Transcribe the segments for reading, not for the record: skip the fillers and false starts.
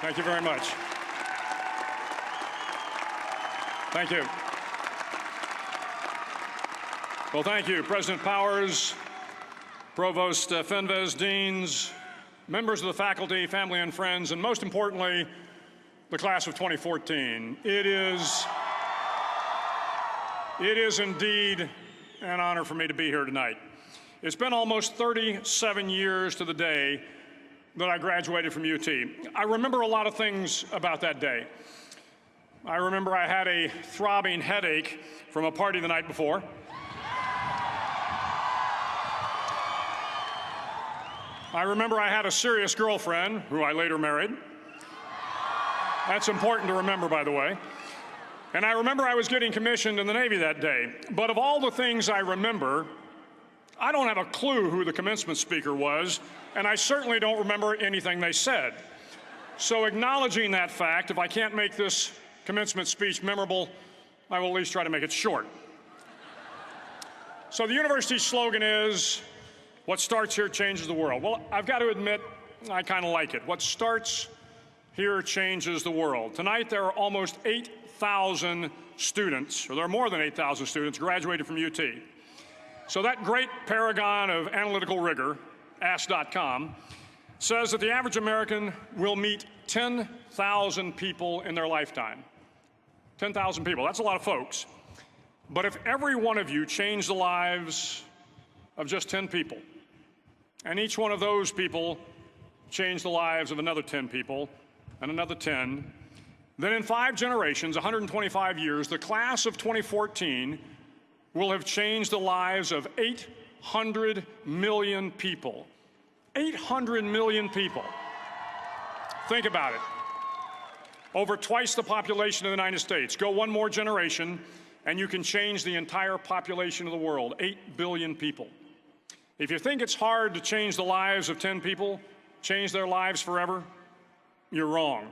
Thank you very much. Thank you. Well, thank you, President Powers, Provost Fenves, deans, members of the faculty, family and friends, and most importantly, the class of 2014. It is indeed an honor for me to be here tonight. It's been almost 37 years to the day that I graduated from UT. I remember a lot of things about that day. I remember I had a throbbing headache from a party the night before. I remember I had a serious girlfriend, who I later married. That's important to remember, by the way. And I remember I was getting commissioned in the Navy that day. But of all the things I remember, I don't have a clue who the commencement speaker was, and I certainly don't remember anything they said. So acknowledging that fact, if I can't make this commencement speech memorable, I will at least try to make it short. So the university's slogan is, what starts here changes the world. Well, I've got to admit, I kind of like it. What starts here changes the world. Tonight, there are almost 8,000 students, or there are more than 8,000 students graduated from UT. So that great paragon of analytical rigor, Ask.com, says that the average American will meet 10,000 people in their lifetime. 10,000 people, that's a lot of folks. But if every one of you changed the lives of just 10 people, and each one of those people changed the lives of another 10 people, and another 10, then in 5 generations, 125 years, the class of 2014 will have changed the lives of 800 million people. 800 million people. Think about it. Over twice the population of the United States. Go one more generation, and you can change the entire population of the world, 8 billion people. If you think it's hard to change the lives of 10 people, change their lives forever, you're wrong.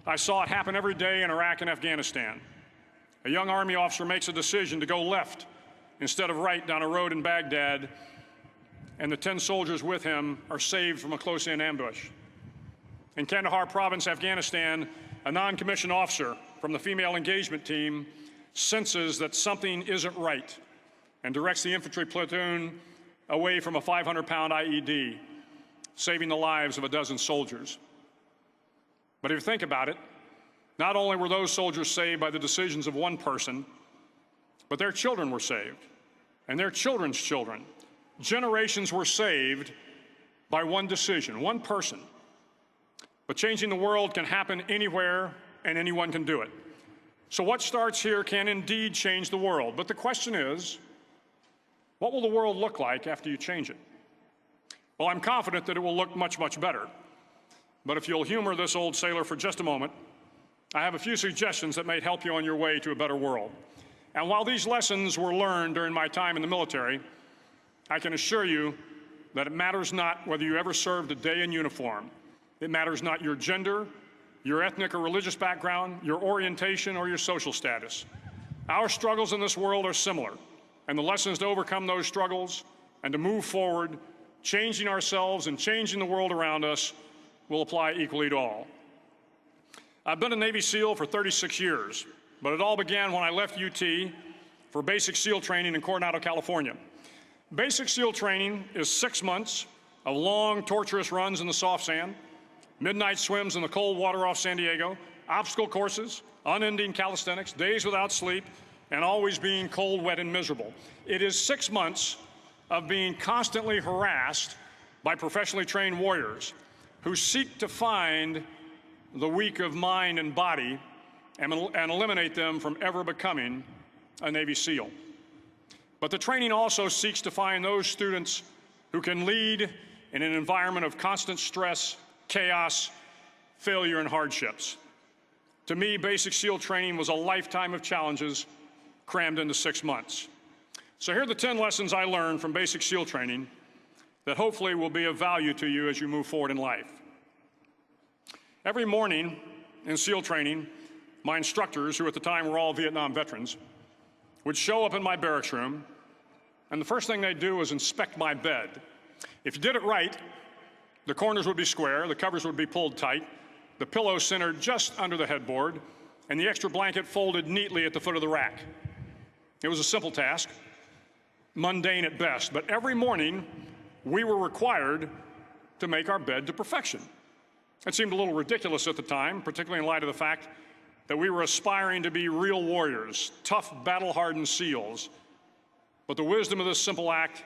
I saw it happen every day in Iraq and Afghanistan. A young Army officer makes a decision to go left instead of right down a road in Baghdad, and the 10 soldiers with him are saved from a close-in ambush. In Kandahar province, Afghanistan, a non-commissioned officer from the female engagement team senses that something isn't right and directs the infantry platoon away from a 500-pound IED, saving the lives of a dozen soldiers. But if you think about it, not only were those soldiers saved by the decisions of one person, but their children were saved, and their children's children. Generations were saved by one decision, one person. But changing the world can happen anywhere, and anyone can do it. So what starts here can indeed change the world. But the question is, what will the world look like after you change it? Well, I'm confident that it will look much, much better. But if you'll humor this old sailor for just a moment, I have a few suggestions that may help you on your way to a better world. And while these lessons were learned during my time in the military, I can assure you that it matters not whether you ever served a day in uniform. It matters not your gender, your ethnic or religious background, your orientation, or your social status. Our struggles in this world are similar, and the lessons to overcome those struggles and to move forward, changing ourselves and changing the world around us, will apply equally to all. I've been a Navy SEAL for 36 years, but it all began when I left UT for basic SEAL training in Coronado, California. Basic SEAL training is 6 months of long, torturous runs in the soft sand, midnight swims in the cold water off San Diego, obstacle courses, unending calisthenics, days without sleep, and always being cold, wet, and miserable. It is 6 months of being constantly harassed by professionally trained warriors who seek to find the weak of mind and body and eliminate them from ever becoming a Navy SEAL. But the training also seeks to find those students who can lead in an environment of constant stress, chaos, failure, and hardships. To me, basic SEAL training was a lifetime of challenges crammed into 6 months. So here are the 10 lessons I learned from basic SEAL training that hopefully will be of value to you as you move forward in life. Every morning in SEAL training, my instructors, who at the time were all Vietnam veterans, would show up in my barracks room, and the first thing they'd do was inspect my bed. If you did it right, the corners would be square, the covers would be pulled tight, the pillow centered just under the headboard, and the extra blanket folded neatly at the foot of the rack. It was a simple task, mundane at best, but every morning we were required to make our bed to perfection. It seemed a little ridiculous at the time, particularly in light of the fact that we were aspiring to be real warriors, tough, battle-hardened SEALs. But the wisdom of this simple act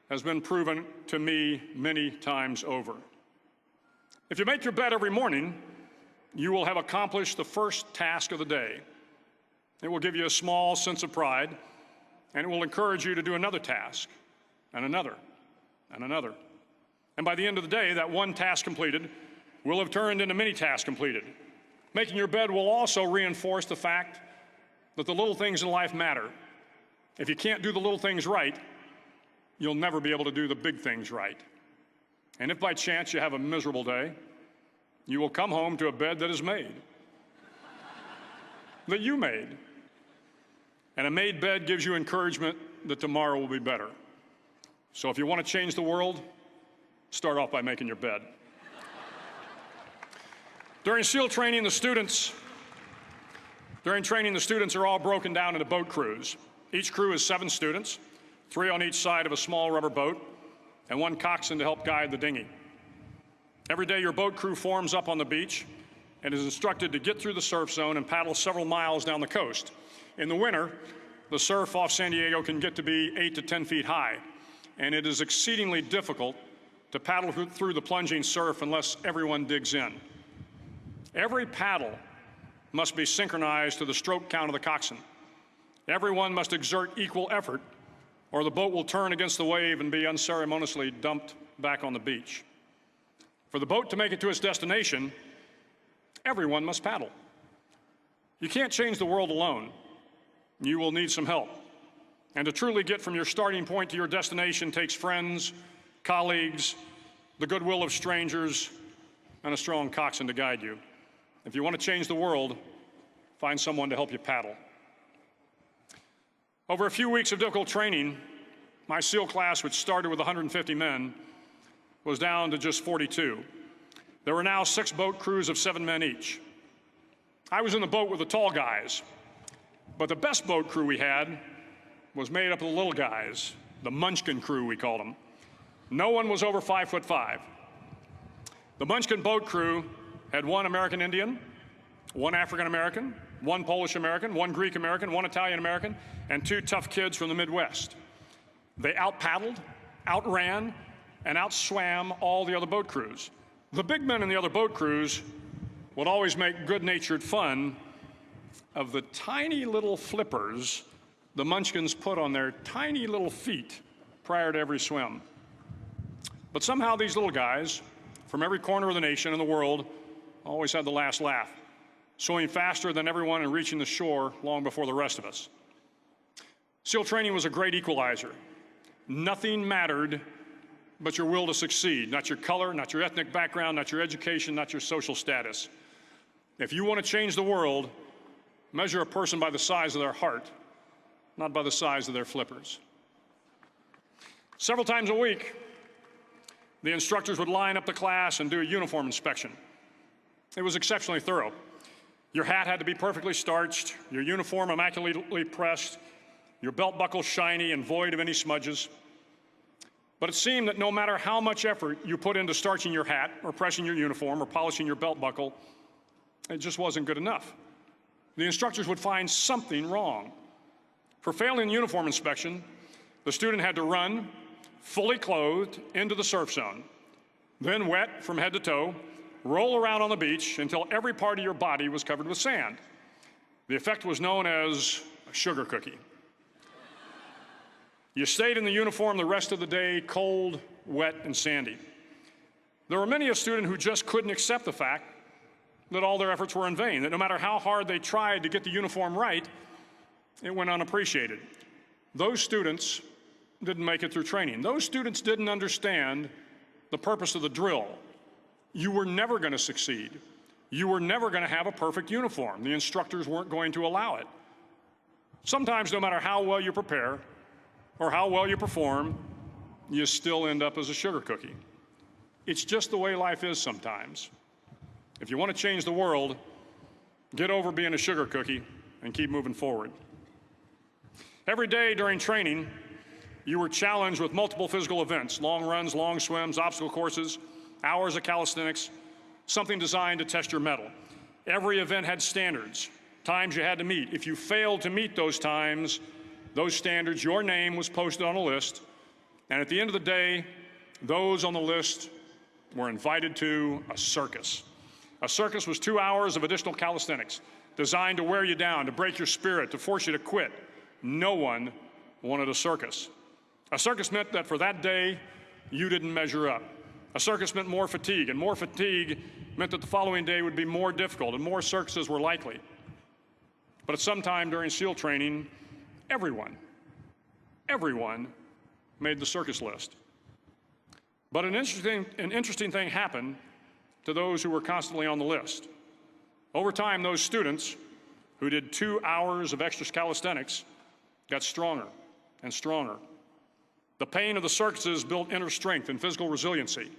has been proven to me many times over. If you make your bed every morning, you will have accomplished the first task of the day. It will give you a small sense of pride, and it will encourage you to do another task, and another, and another. And by the end of the day, that one task completed will have turned into many tasks completed. Making your bed will also reinforce the fact that the little things in life matter. If you can't do the little things right, you'll never be able to do the big things right. And if by chance you have a miserable day, you will come home to a bed that is made, that you made. And a made bed gives you encouragement that tomorrow will be better. So if you want to change the world, start off by making your bed. During SEAL training, the students are all broken down into boat crews. Each crew is 7 students, 3 on each side of a small rubber boat, and 1 coxswain to help guide the dinghy. Every day, your boat crew forms up on the beach and is instructed to get through the surf zone and paddle several miles down the coast. In the winter, the surf off San Diego can get to be 8 to 10 feet high, and it is exceedingly difficult to paddle through the plunging surf unless everyone digs in. Every paddle must be synchronized to the stroke count of the coxswain. Everyone must exert equal effort, or the boat will turn against the wave and be unceremoniously dumped back on the beach. For the boat to make it to its destination, everyone must paddle. You can't change the world alone. You will need some help. And to truly get from your starting point to your destination takes friends, colleagues, the goodwill of strangers, and a strong coxswain to guide you. If you want to change the world, find someone to help you paddle. Over a few weeks of difficult training, my SEAL class, which started with 150 men, was down to just 42. There were now 6 boat crews of 7 men each. I was in the boat with the tall guys, but the best boat crew we had was made up of the little guys, the Munchkin crew, we called them. No one was over 5'5". The Munchkin boat crew had 1 American Indian, 1 African American, 1 Polish American, 1 Greek American, 1 Italian American, and 2 tough kids from the Midwest. They out-paddled, outran, and outswam all the other boat crews. The big men in the other boat crews would always make good-natured fun of the tiny little flippers the Munchkins put on their tiny little feet prior to every swim. But somehow these little guys from every corner of the nation and the world always had the last laugh, swimming faster than everyone and reaching the shore long before the rest of us. SEAL training was a great equalizer. Nothing mattered but your will to succeed, not your color, not your ethnic background, not your education, not your social status. If you want to change the world, measure a person by the size of their heart, not by the size of their flippers. Several times a week, the instructors would line up the class and do a uniform inspection. It was exceptionally thorough. Your hat had to be perfectly starched, your uniform immaculately pressed, your belt buckle shiny and void of any smudges. But it seemed that no matter how much effort you put into starching your hat or pressing your uniform or polishing your belt buckle, it just wasn't good enough. The instructors would find something wrong. For failing the uniform inspection, the student had to run, fully clothed, into the surf zone, then wet from head to toe, roll around on the beach until every part of your body was covered with sand. The effect was known as a sugar cookie. You stayed in the uniform the rest of the day, cold, wet, and sandy. There were many a student who just couldn't accept the fact that all their efforts were in vain, that no matter how hard they tried to get the uniform right, it went unappreciated. Those students didn't make it through training. Those students didn't understand the purpose of the drill. You were never going to succeed. You were never going to have a perfect uniform. The instructors weren't going to allow it. Sometimes, no matter how well you prepare or how well you perform, you still end up as a sugar cookie. It's just the way life is sometimes. If you want to change the world, get over being a sugar cookie and keep moving forward. Every day during training, you were challenged with multiple physical events: long runs, long swims, obstacle courses, hours of calisthenics, something designed to test your mettle. Every event had standards, times you had to meet. If you failed to meet those times, those standards, your name was posted on a list, and at the end of the day, those on the list were invited to a circus. A circus was 2 hours of additional calisthenics, designed to wear you down, to break your spirit, to force you to quit. No one wanted a circus. A circus meant that for that day, you didn't measure up. A circus meant more fatigue, and more fatigue meant that the following day would be more difficult, and more circuses were likely. But at some time during SEAL training, everyone made the circus list. But an interesting thing happened to those who were constantly on the list. Over time, those students who did 2 hours of extra calisthenics got stronger and stronger. The pain of the circuses built inner strength and physical resiliency.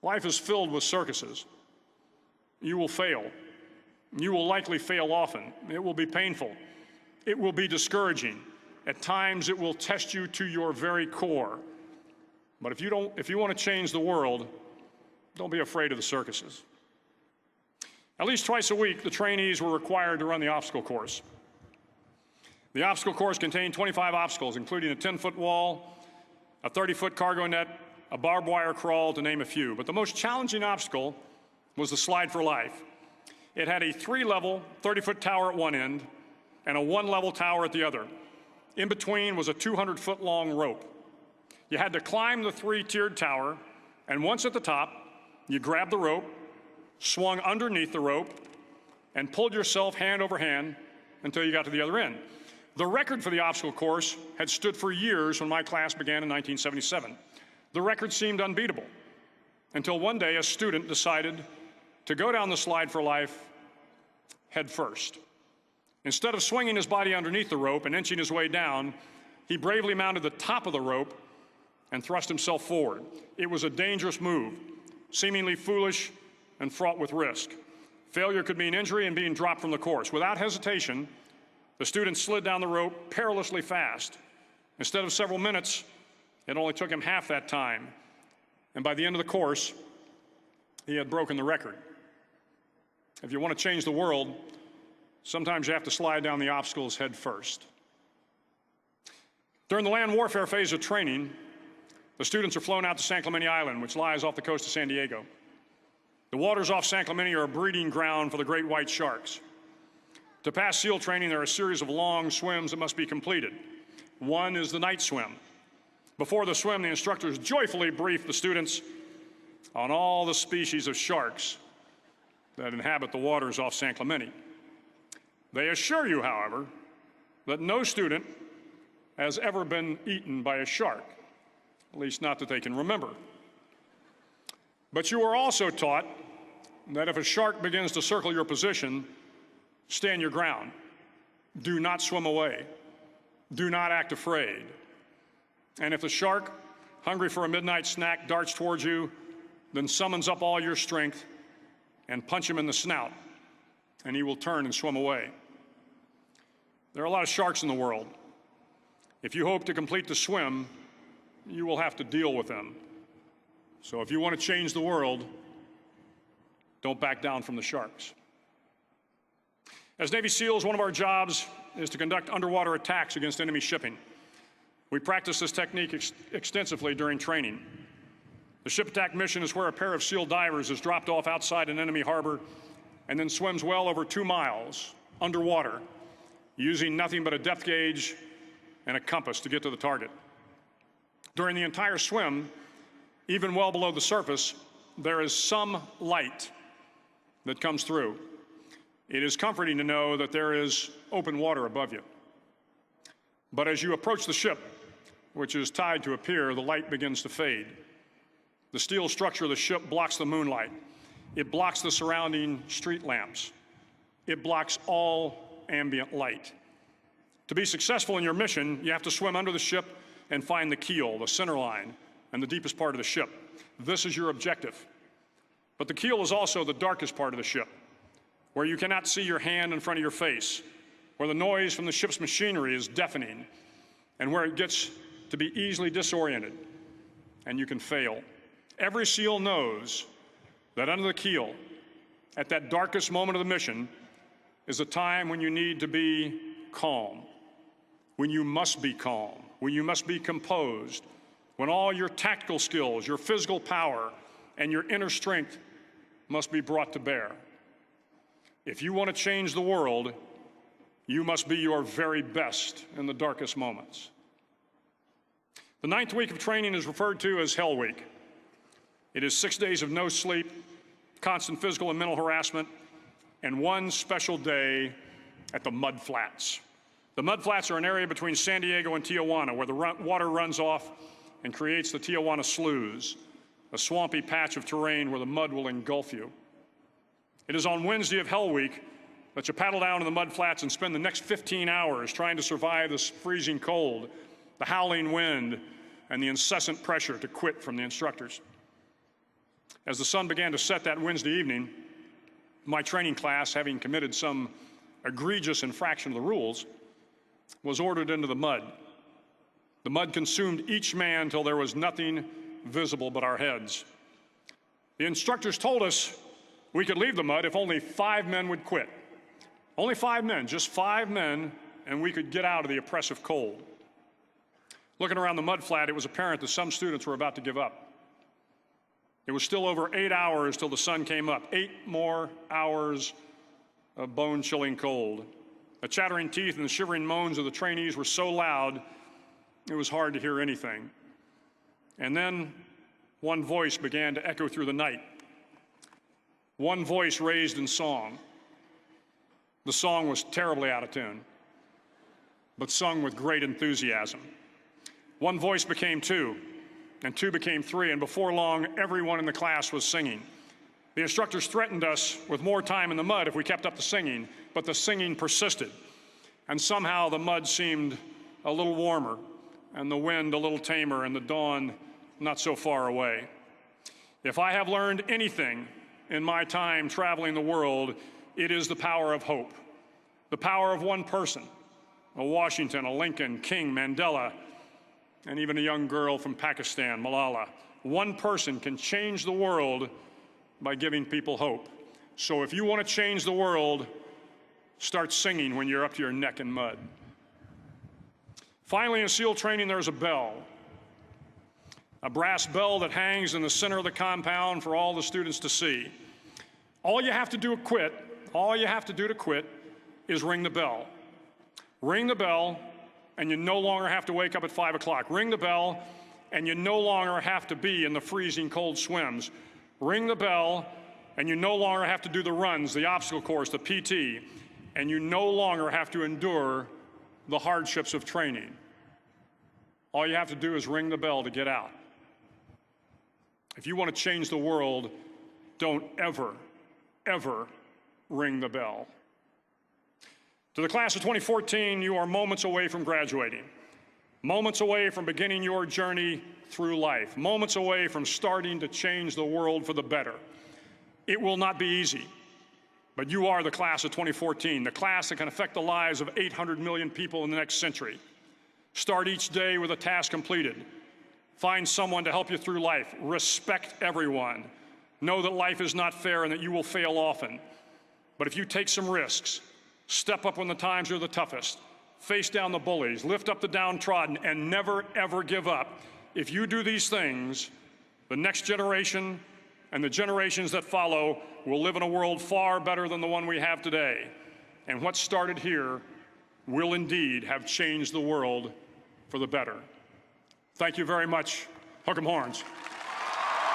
Life is filled with circuses. You will fail. You will likely fail often. It will be painful. It will be discouraging. At times, it will test you to your very core. But if you want to change the world, don't be afraid of the circuses. At least twice a week, the trainees were required to run the obstacle course. The obstacle course contained 25 obstacles, including a 10-foot wall, a 30-foot cargo net, a barbed wire crawl, to name a few. But the most challenging obstacle was the slide for life. It had a 3-level, 30-foot tower at one end and a 1-level tower at the other. In between was a 200-foot-long rope. You had to climb the 3-tiered tower, and once at the top, you grabbed the rope, swung underneath the rope, and pulled yourself hand over hand until you got to the other end. The record for the obstacle course had stood for years when my class began in 1977. The record seemed unbeatable until one day a student decided to go down the slide for life head first. Instead of swinging his body underneath the rope and inching his way down, he bravely mounted the top of the rope and thrust himself forward. It was a dangerous move, seemingly foolish and fraught with risk. Failure could mean injury and being dropped from the course. Without hesitation, the student slid down the rope perilously fast. Instead of several minutes, it only took him half that time. And by the end of the course, he had broken the record. If you want to change the world, sometimes you have to slide down the obstacles head first. During the land warfare phase of training, the students are flown out to San Clemente Island, which lies off the coast of San Diego. The waters off San Clemente are a breeding ground for the great white sharks. To pass SEAL training, there are a series of long swims that must be completed. One is the night swim. Before the swim, the instructors joyfully brief the students on all the species of sharks that inhabit the waters off San Clemente. They assure you, however, that no student has ever been eaten by a shark, at least not that they can remember. But you are also taught that if a shark begins to circle your position, stand your ground. Do not swim away. Do not act afraid. And if the shark, hungry for a midnight snack, darts towards you, then summons up all your strength and punch him in the snout, and he will turn and swim away. There are a lot of sharks in the world. If you hope to complete the swim, you will have to deal with them. So if you want to change the world, don't back down from the sharks. As Navy SEALs, one of our jobs is to conduct underwater attacks against enemy shipping. We practice this technique extensively during training. The ship attack mission is where a pair of SEAL divers is dropped off outside an enemy harbor and then swims well over 2 miles underwater, using nothing but a depth gauge and a compass to get to the target. During the entire swim, even well below the surface, there is some light that comes through. It is comforting to know that there is open water above you. But as you approach the ship, which is tied to a pier, the light begins to fade. The steel structure of the ship blocks the moonlight. It blocks the surrounding street lamps. It blocks all ambient light. To be successful in your mission, you have to swim under the ship and find the keel, the center line, and the deepest part of the ship. This is your objective. But the keel is also the darkest part of the ship, where you cannot see your hand in front of your face, where the noise from the ship's machinery is deafening, and where it gets to be easily disoriented, and you can fail. Every SEAL knows that under the keel, at that darkest moment of the mission, is a time when you need to be calm, when you must be calm, when you must be composed, when all your tactical skills, your physical power, and your inner strength must be brought to bear. If you want to change the world, you must be your very best in the darkest moments. The 9th week of training is referred to as Hell Week. It is 6 days of no sleep, constant physical and mental harassment, and one special day at the Mud Flats. The Mud Flats are an area between San Diego and Tijuana where the water runs off and creates the Tijuana Sloughs, a swampy patch of terrain where the mud will engulf you. It is on Wednesday of Hell Week that you paddle down to the Mud Flats and spend the next 15 hours trying to survive this freezing cold, the howling wind, and the incessant pressure to quit from the instructors. As the sun began to set that Wednesday evening, my training class, having committed some egregious infraction of the rules, was ordered into the mud. The mud consumed each man till there was nothing visible but our heads. The instructors told us we could leave the mud if only 5 men would quit. Only 5 men, just 5 men, and we could get out of the oppressive cold. Looking around the mud flat, it was apparent that some students were about to give up. It was still over 8 hours till the sun came up. 8 more hours of bone-chilling cold. The chattering teeth and the shivering moans of the trainees were so loud, it was hard to hear anything. And then one voice began to echo through the night. One voice raised in song. The song was terribly out of tune, but sung with great enthusiasm. One voice became 2, and 2 became 3, and before long, everyone in the class was singing. The instructors threatened us with more time in the mud if we kept up the singing, but the singing persisted. And somehow the mud seemed a little warmer, and the wind a little tamer, and the dawn not so far away. If I have learned anything in my time traveling the world, it is the power of hope. The power of one person, a Washington, a Lincoln, King, Mandela, and even a young girl from Pakistan, Malala. One person can change the world by giving people hope. So if you want to change the world, start singing when you're up to your neck in mud. Finally, in SEAL training, there's a bell. A brass bell that hangs in the center of the compound for all the students to see. All you have to do to quit is ring the bell. Ring the bell, and you no longer have to wake up at 5 o'clock. Ring the bell, and you no longer have to be in the freezing cold swims. Ring the bell, and you no longer have to do the runs, the obstacle course, the PT, and you no longer have to endure the hardships of training. All you have to do is ring the bell to get out. If you want to change the world, don't ever, ever ring the bell. To the class of 2014, you are moments away from graduating, moments away from beginning your journey through life, moments away from starting to change the world for the better. It will not be easy, but you are the class of 2014, the class that can affect the lives of 800 million people in the next century. Start each day with a task completed. Find someone to help you through life. Respect everyone. Know that life is not fair and that you will fail often. But if you take some risks, step up when the times are the toughest, face down the bullies, lift up the downtrodden, and never, ever give up. If you do these things, the next generation and the generations that follow will live in a world far better than the one we have today. And what started here will indeed have changed the world for the better. Thank you very much. Hook 'em horns.